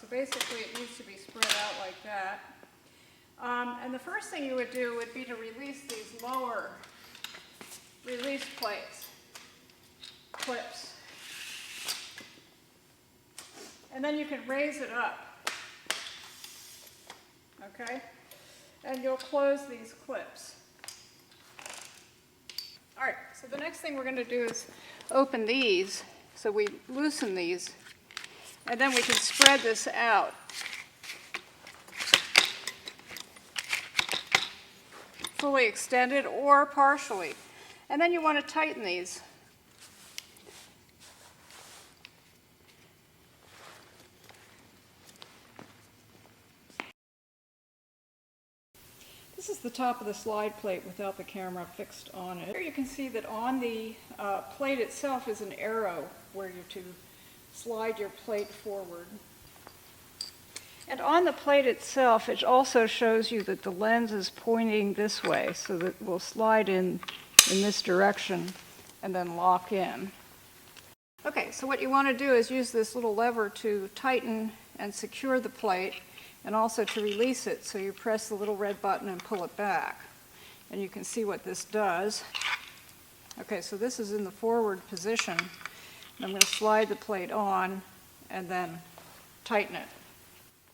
So basically it needs to be spread out like that. And the first thing you would do would be to release these lower release clips. And then you can raise it up, okay? And you'll close these clips. All right, so the next thing we're going to do is open these. So we loosen these, and then we can spread this out. Fully extended or partially. And then you want to tighten these. This is the top of the slide plate without the camera fixed on it. Here you can see that on the plate itself is an arrow where you're to slide your plate forward. And on the plate itself, it also shows you that the lens is pointing this way, so that we'll slide in this direction and then lock in. Okay, so what you want to do is use this little lever to tighten and secure the plate, and also to release it. So you press the little red button and pull it back. And you can see what this does. Okay, so this is in the forward position. And I'm going to slide the plate on and then tighten it.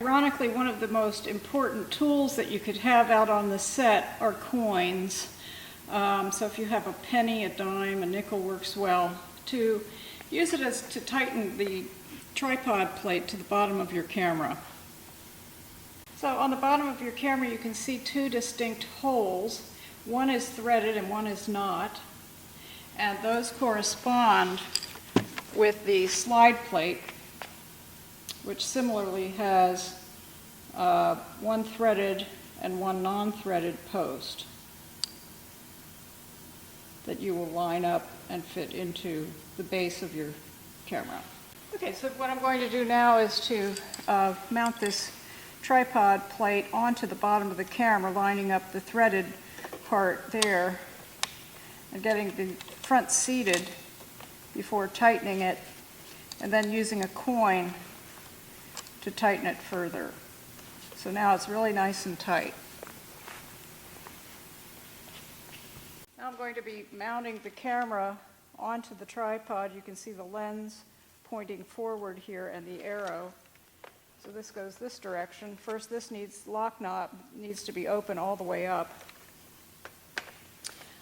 Ironically, one of the most important tools that you could have out on the set are coins. So if you have a penny, a dime, a nickel works well. To use it as to tighten the tripod plate to the bottom of your camera. So on the bottom of your camera you can see two distinct holes. One is threaded and one is not. And those correspond with the slide plate, which similarly has one threaded and one non-threaded post that you will line up and fit into the base of your camera. Okay, so what I'm going to do now is to mount this tripod plate onto the bottom of the camera, lining up the threaded part there and getting the front seated before tightening it, and then using a coin to tighten it further. So now it's really nice and tight. Now I'm going to be mounting the camera onto the tripod. You can see the lens pointing forward here and the arrow. So this goes this direction. First, this lock knob needs to be open all the way up.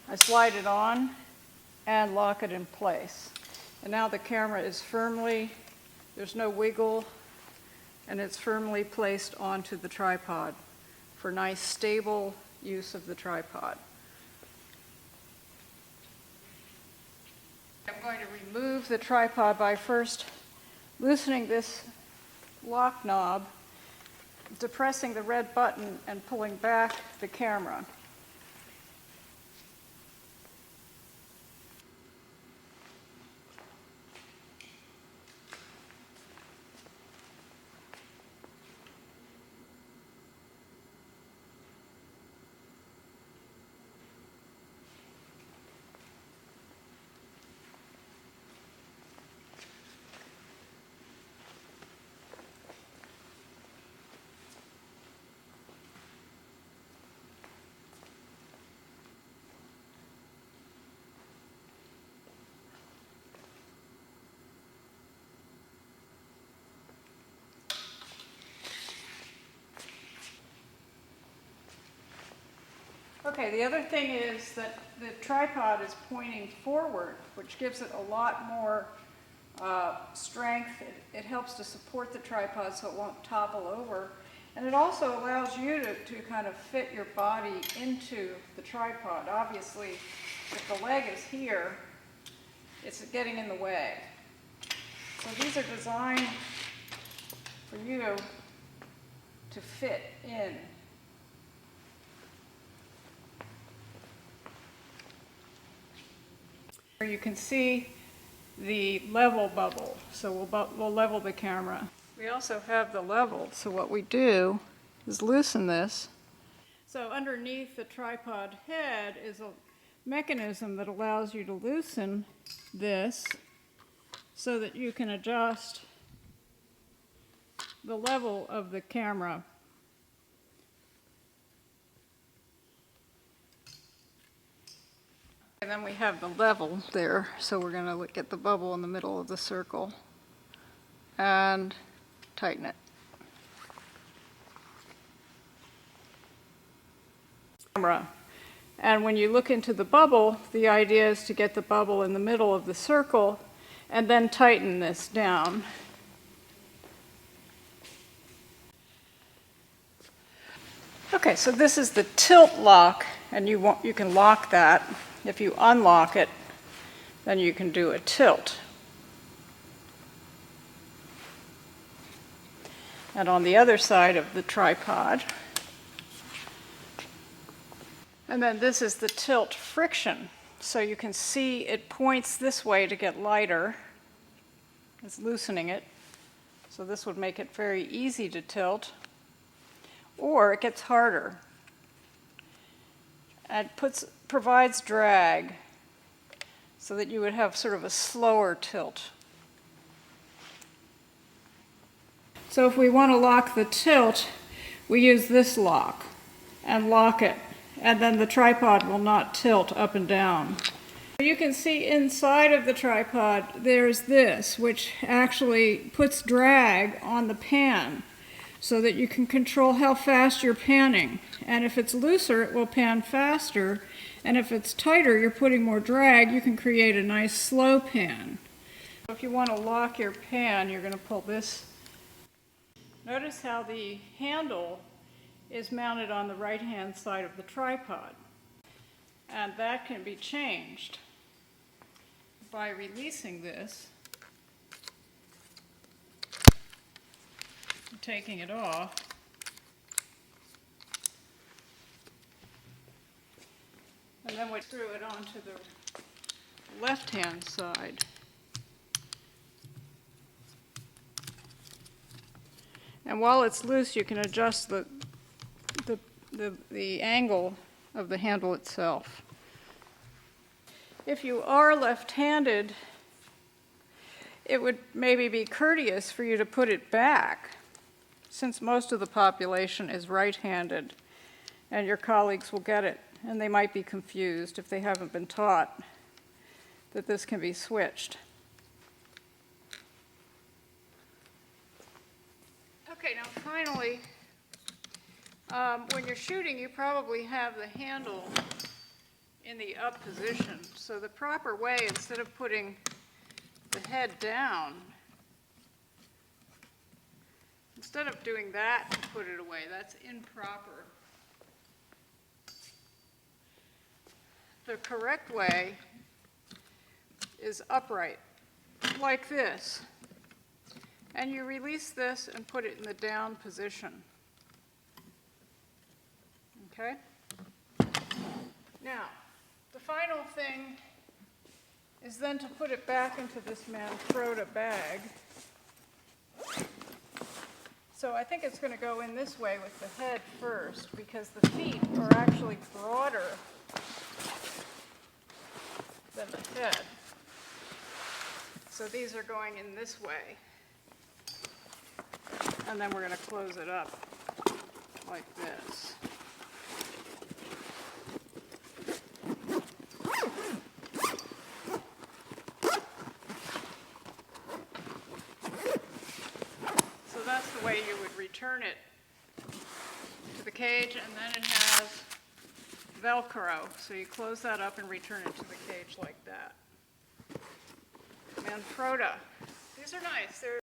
I slide it on and lock it in place. And now the camera is firmly, there's no wiggle, and it's firmly placed onto the tripod for nice stable use of the tripod. I'm going to remove the tripod by first loosening this lock knob, depressing the red button, and pulling back the camera. Okay, the other thing is that the tripod is pointing forward, which gives it a lot more strength. It helps to support the tripod so it won't topple over. And it also allows you to kind of fit your body into the tripod. Obviously, if the leg is here, it's getting in the way. So these are designed for you to fit in. You can see the level bubble, so we'll level the camera. We also have the level, so what we do is loosen this. So underneath the tripod head is a mechanism that allows you to loosen this so that you can adjust the level of the camera. And then we have the level there, so we're going to get the bubble in the middle of the circle and tighten it. And when you look into the bubble, the idea is to get the bubble in the middle of the circle and then tighten this down. Okay, so this is the tilt lock, and you can lock that. If you unlock it, then you can do a tilt. And on the other side of the tripod. And then this is the tilt friction. So you can see it points this way to get lighter. It's loosening it. So this would make it very easy to tilt. Or it gets harder. And provides drag so that you would have sort of a slower tilt. So if we want to lock the tilt, we use this lock and lock it, and then the tripod will not tilt up and down. You can see inside of the tripod there's this, which actually puts drag on the pan so that you can control how fast you're panning. And if it's looser, it will pan faster. And if it's tighter, you're putting more drag, you can create a nice slow pan. If you want to lock your pan, you're going to pull this. Notice how the handle is mounted on the right-hand side of the tripod. And that can be changed by releasing this, and taking it off. And then we screw it onto the left-hand side. And while it's loose, you can adjust the angle of the handle itself. If you are left-handed, it would maybe be courteous for you to put it back, since most of the population is right-handed, and your colleagues will get it. And they might be confused if they haven't been taught that this can be switched. Okay, now finally, when you're shooting, you probably have the handle in the up position. So the proper way, instead of putting the head down, instead of doing that to put it away, that's improper. The correct way is upright, like this. And you release this and put it in the down position. Okay? Now, the final thing is then to put it back into this Manfrotto bag. So I think it's going to go in this way with the head first, because the feet are actually broader than the head. So these are going in this way. And then we're going to close it up like this. So that's the way you would return it to the cage, and then it has Velcro. So you close that up and return it to the cage like that. Manfrotto. These are nice. They're